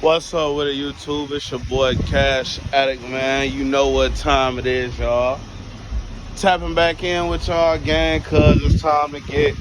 What's up with it, YouTube? It's your boy Cash Addict, man. You know what time it is, y'all. Tapping back in with y'all again, cause it's time to get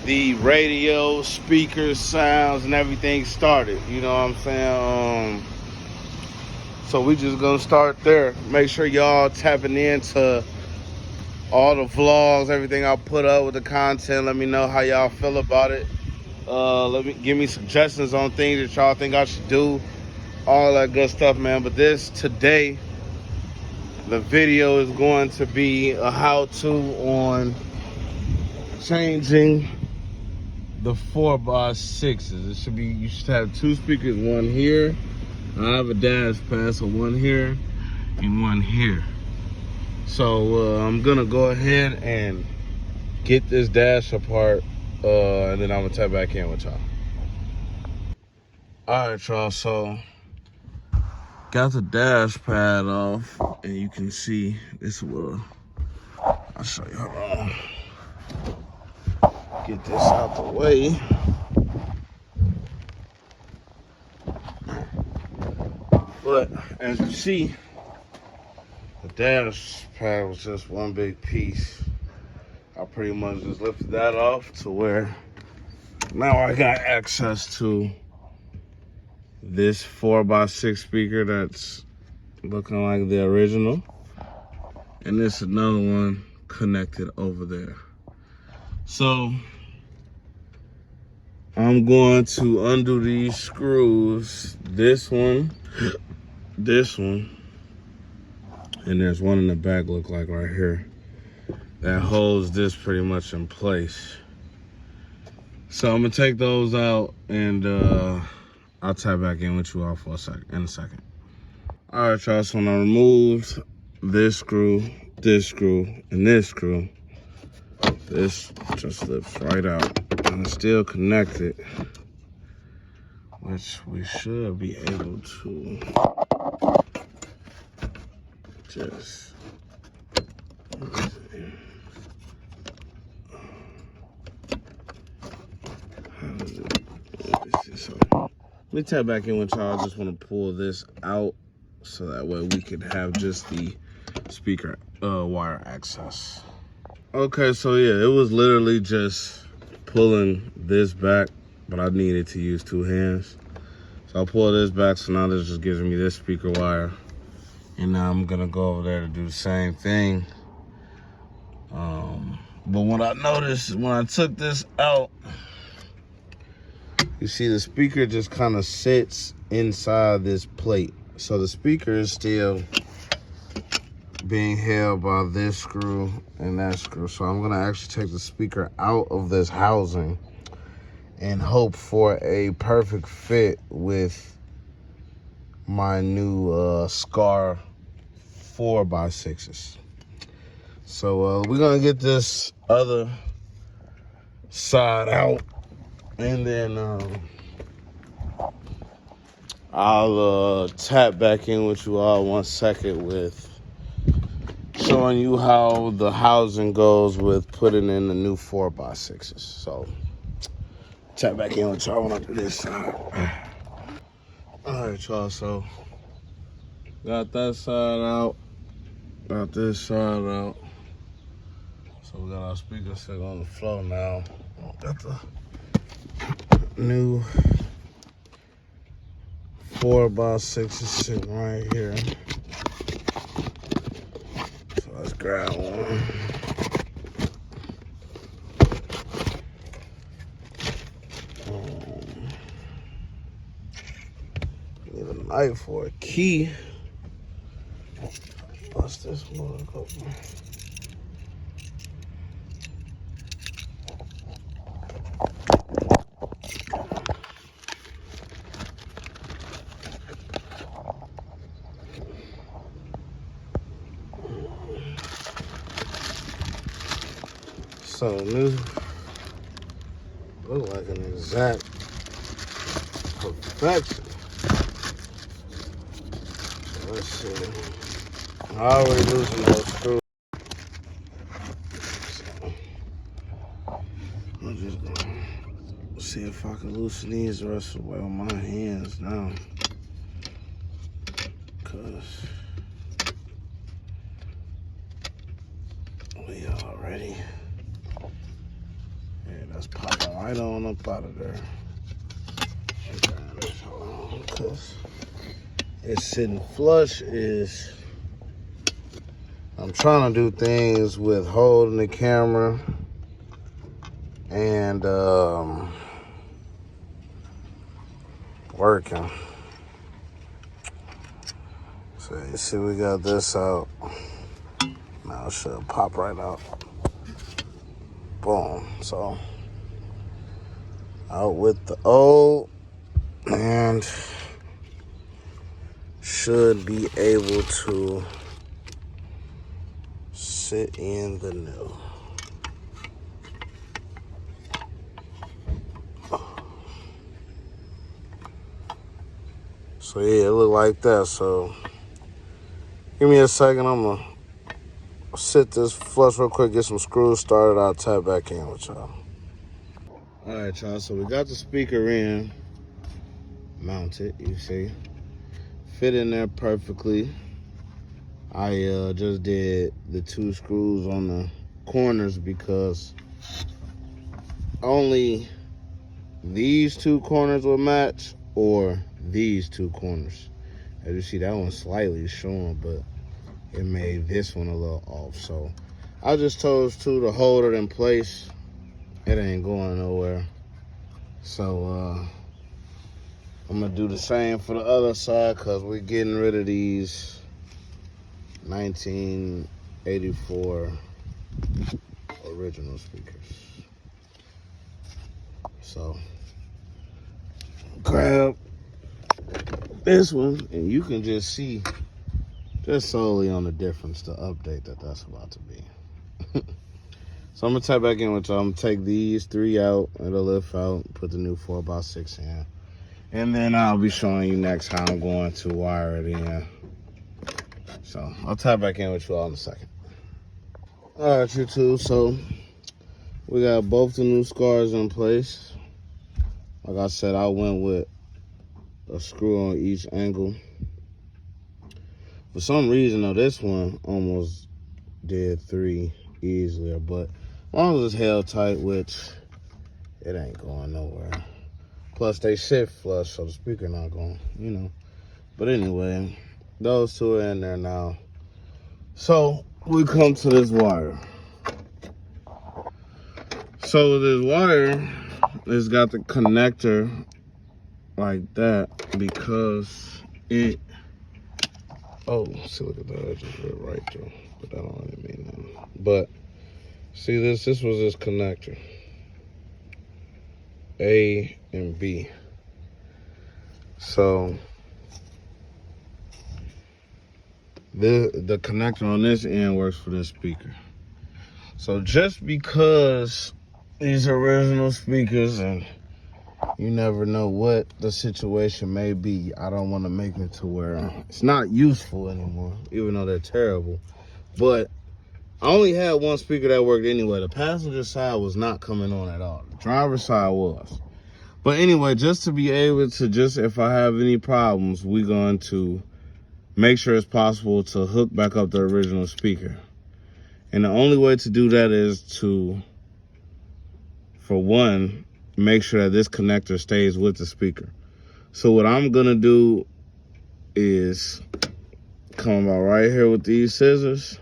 the radio, speakers, sounds, and everything started. You know what I'm saying? So we just gonna start there. Make sure y'all tapping into all the vlogs, everything I put up with the content. Let me know how y'all feel about it. Give me suggestions on things that y'all think I should do. All that good stuff, man. But today, the video is going to be a how-to on changing the 4x6s. It should be, you should have two speakers, one here. I have a dash pad, so one here and one here. So I'm gonna go ahead and get this dash apart, and then I'm gonna tap back in with y'all. All right, y'all. So got the dash pad off, and you can see this will. I'll show you. Hold on. Get this out the way. But as you see, the dash pad was just one big piece. I pretty much just lifted that off to where now I got access to this 4x6 speaker that's looking like the original. And there's another one connected over there. So I'm going to undo these screws. This one, and there's one in the back, look like right here, that holds this pretty much in place. So I'm gonna take those out, and I'll tap back in with you all for a second. All right, y'all. So when I removed this screw, and this screw, this just slips right out, and it's still connected, which we should be able to just. Let me tap back in with y'all. I just want to pull this out so that way we can have just the speaker wire access. Okay, so yeah, it was literally just pulling this back, but I needed to use two hands. So I pulled this back, so now this just gives me this speaker wire. And now I'm gonna go over there to do the same thing. But what I noticed when I took this out, you see the speaker just kind of sits inside this plate. So the speaker is still being held by this screw and that screw. So I'm gonna actually take the speaker out of this housing and hope for a perfect fit with my new scarr 4x6s. So we're gonna get this other side out, and then I'll tap back in with you all 1 second with showing you how the housing goes with putting in the new 4x6s. So tap back in with y'all when I do this side. All right, y'all. So got that side out, got this side out. So we got our speaker set on the floor now. Got the new 4x6s sitting right here. So let's grab one. Need a knife or a key. Bust this one open. So new, look like an exact perfection. So let's see. I already loosened those screws. So I'm just gonna see if if I can loosen these the rest of the way with my hands now. Cause we already, yeah, that's popping right on up out of there. Cause it's sitting flush is, I'm trying to do things with holding the camera and working. So you see we got this out. Now it should pop right out. Boom. So out with the old and should be able to sit in the new. So yeah, it look like that. So give me a second. I'm gonna sit this flush real quick, get some screws started. I'll tap back in with y'all. All right, y'all. So we got the speaker in, mounted. You see, fit in there perfectly. I just did the 2 screws on the corners because only these 2 corners will match, or these 2 corners. As you see, that one's slightly showing, but it made this one a little off. So I just chose to hold it in place. It ain't going nowhere. So I'm gonna do the same for the other side, because we're getting rid of these 1984 original speakers. So grab this one and you can just see just solely on the difference, the update that's about to be. So I'm gonna tap back in with y'all. I'm gonna take these 3 out, it'll lift out, put the new 4x6 in, and then I'll be showing you next how I'm going to wire it in. So I'll tap back in with you all in a second. All right, YouTube, so we got both the new scarrs in place. Like I said, I went with a screw on each angle. For some reason, though, this one almost did 3 easier, but as long as it's held tight, which it ain't going nowhere. Plus, they sit flush, so the speaker not going, you know. But anyway, those 2 are in there now. So we come to this wire. So this wire has got the connector like that because it, oh, see, look at that, I just read right through, but that don't really mean nothing. But see, this was this connector, A and B. So the connector on this end works for this speaker. So just because these are original speakers and you never know what the situation may be, I don't want to make it to where it's not useful anymore, even though they're terrible. But I only had 1 speaker that worked anyway. The passenger side was not coming on at all. The driver's side was. But anyway, just to be able to, just if I have any problems, we're going to make sure it's possible to hook back up the original speaker. And the only way to do that is to, for one, make sure that this connector stays with the speaker. So what I'm gonna do is come about right here with these scissors,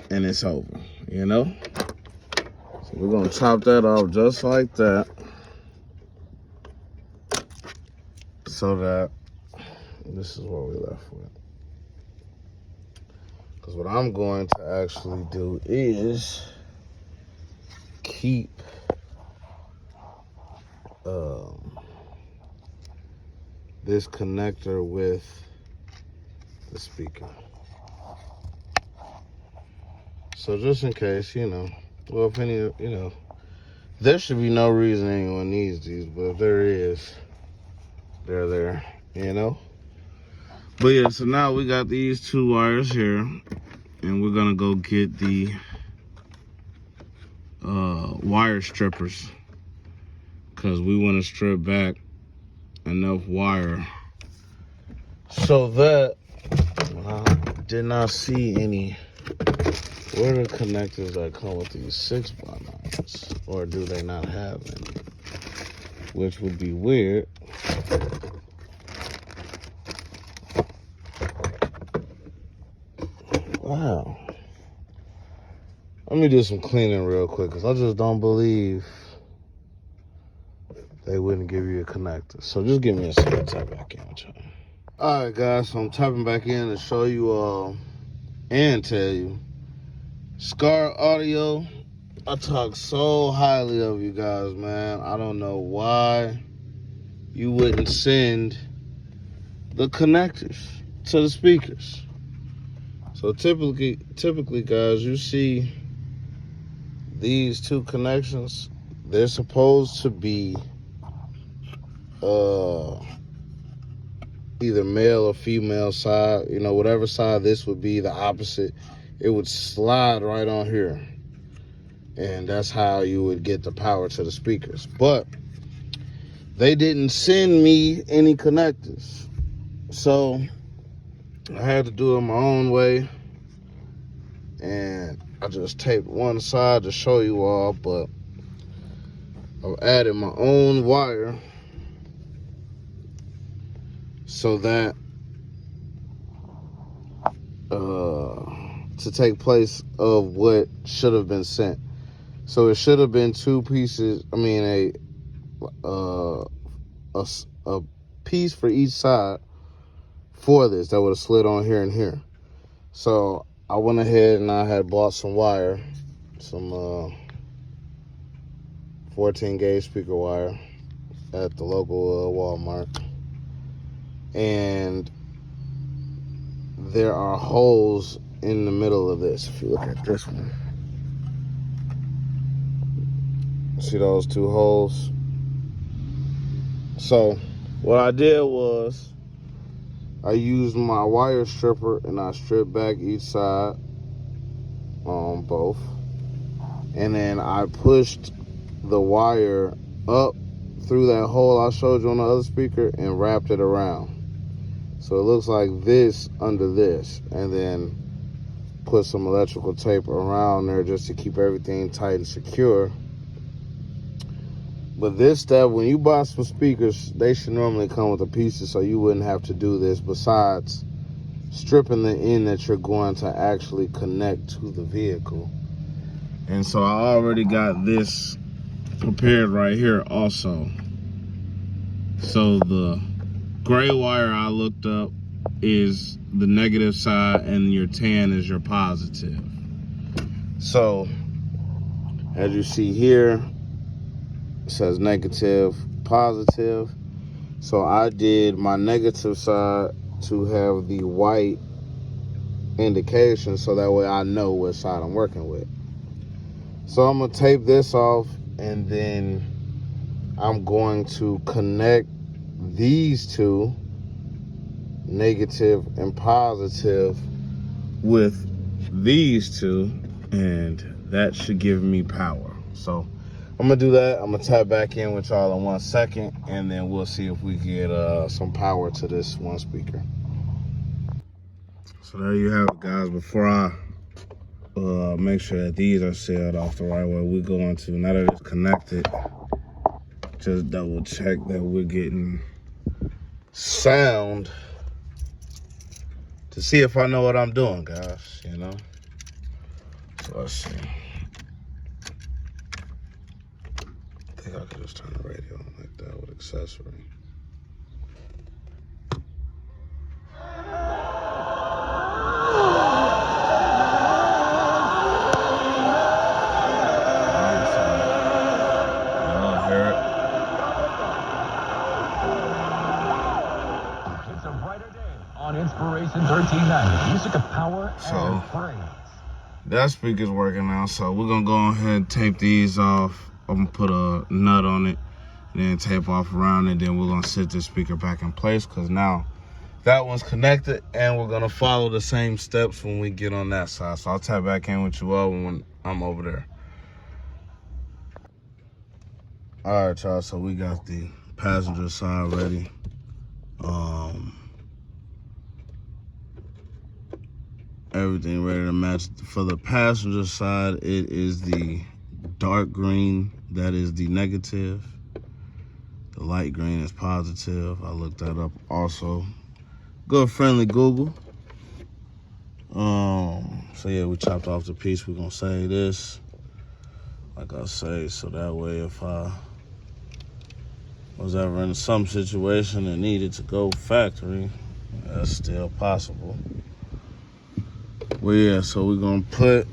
and it's over, you know? So we're gonna chop that off just like that, so that this is what we're left with. Because what I'm going to actually do is keep this connector with the speaker. So just in case, you know, well, if any, you know, there should be no reason anyone needs these, but if there is, they're there, you know? But yeah, so now we got these 2 wires here, and we're gonna go get the wire strippers. because we want to strip back enough wire so that I did not see any. Where are the connectors that come with these 6x9s? Or do they not have any? Which would be weird. Wow. Let me do some cleaning real quick, because I just don't believe they wouldn't give you a connector. So just give me a second to tap back in with y'all. Alright guys, so I'm tapping back in to show you all and tell you. Scarr Audio, I talk so highly of you guys, man. I don't know why you wouldn't send the connectors to the speakers. So typically guys, you see these two connections, they're supposed to be either male or female side, you know, whatever side this would be, the opposite, it would slide right on here. And that's how you would get the power to the speakers. But they didn't send me any connectors. So I had to do it my own way. And I just taped one side to show you all, but I've added my own wire so that to take place of what should have been sent. So it should have been two pieces. I mean, a piece for each side for this that would have slid on here and here. So I went ahead and I had bought some wire, some 14 gauge speaker wire at the local Walmart. And there are holes in the middle of this. If you look at this one, see those two holes? So what I did was I used my wire stripper and I stripped back each side on both, and then I pushed the wire up through that hole I showed you on the other speaker and wrapped it around. So it looks like this under this, and then put some electrical tape around there just to keep everything tight and secure. But this stuff, when you buy some speakers, they should normally come with the pieces, so you wouldn't have to do this, besides stripping the end that you're going to actually connect to the vehicle. And so I already got this prepared right here also. So the gray wire I looked up is the negative side, and your tan is your positive. So as you see here, it says negative, positive. So I did my negative side to have the white indication, so that way I know what side I'm working with. So I'm gonna tape this off, and then I'm going to connect these two, negative and positive, with these two, and that should give me power. So I'm gonna do that. I'm gonna tap back in with y'all in 1 second, and then we'll see if we get some power to this one speaker. So there you have it, guys. Before I make sure that these are sealed off the right way, we're going to, now that it's connected, just double check that we're getting sound to see if I know what I'm doing, guys, you know. So let's see. I think I could just turn the radio on like that with accessory. On Inspiration 1390, music of power and praise. That speaker's working now, so we're gonna go ahead and tape these off. I'm gonna put a nut on it, and then tape off around it. Then we're gonna sit this speaker back in place, because now that one's connected, and we're gonna follow the same steps when we get on that side. So I'll tap back in with you all when I'm over there. All right, y'all. So we got the passenger side ready. Everything ready to match. For the passenger side, it is the dark green that is the negative. The light green is positive. I looked that up also. Good friendly Google. So yeah, we chopped off the piece. We're gonna say this, like I say, so that way if I was ever in some situation and needed to go factory, that's still possible. Well, yeah, so we're gonna put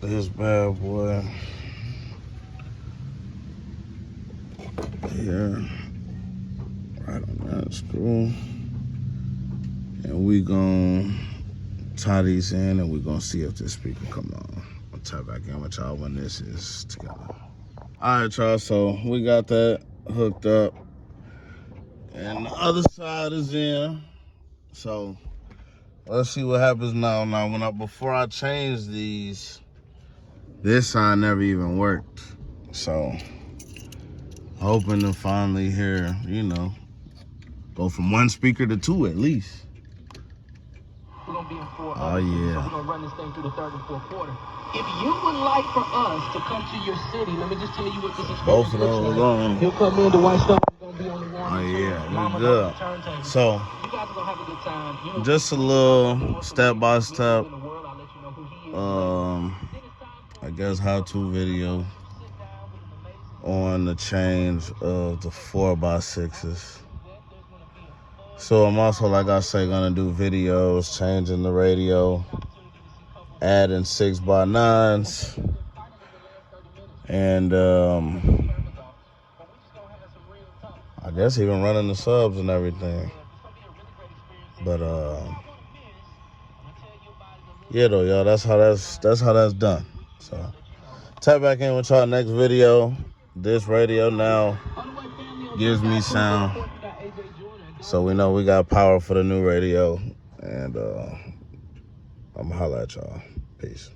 this bad boy here, right on that screw, and we gonna tie these in, and we're gonna see if this speaker come on. I'll tie back in with y'all when this is together. All right, y'all, so we got that hooked up, and the other side is in. So let's see what happens now. Now, before I change these, this side never even worked. So hoping to finally hear, go from one speaker to two at least. We're gonna be in four. Oh yeah. So we're gonna run this thing through the third and fourth quarter. If you would like for us to come to your city, let me just tell you what this experience Both of those looks like. on. He'll come in, the white stuff is gonna be on the wall. Oh yeah, we Mama's good. on the turntable. So You guys are gonna have a good time. just a little step by step, I guess how-to video on the change of the 4x6s. So I'm also, like I say, gonna do videos changing the radio, adding 6x9s, and I guess even running the subs and everything. But yeah, though, y'all, that's how that's done. So tap back in with y'all next video. This radio now gives me sound, so we know we got power for the new radio. And I'm gonna holla at y'all. Peace.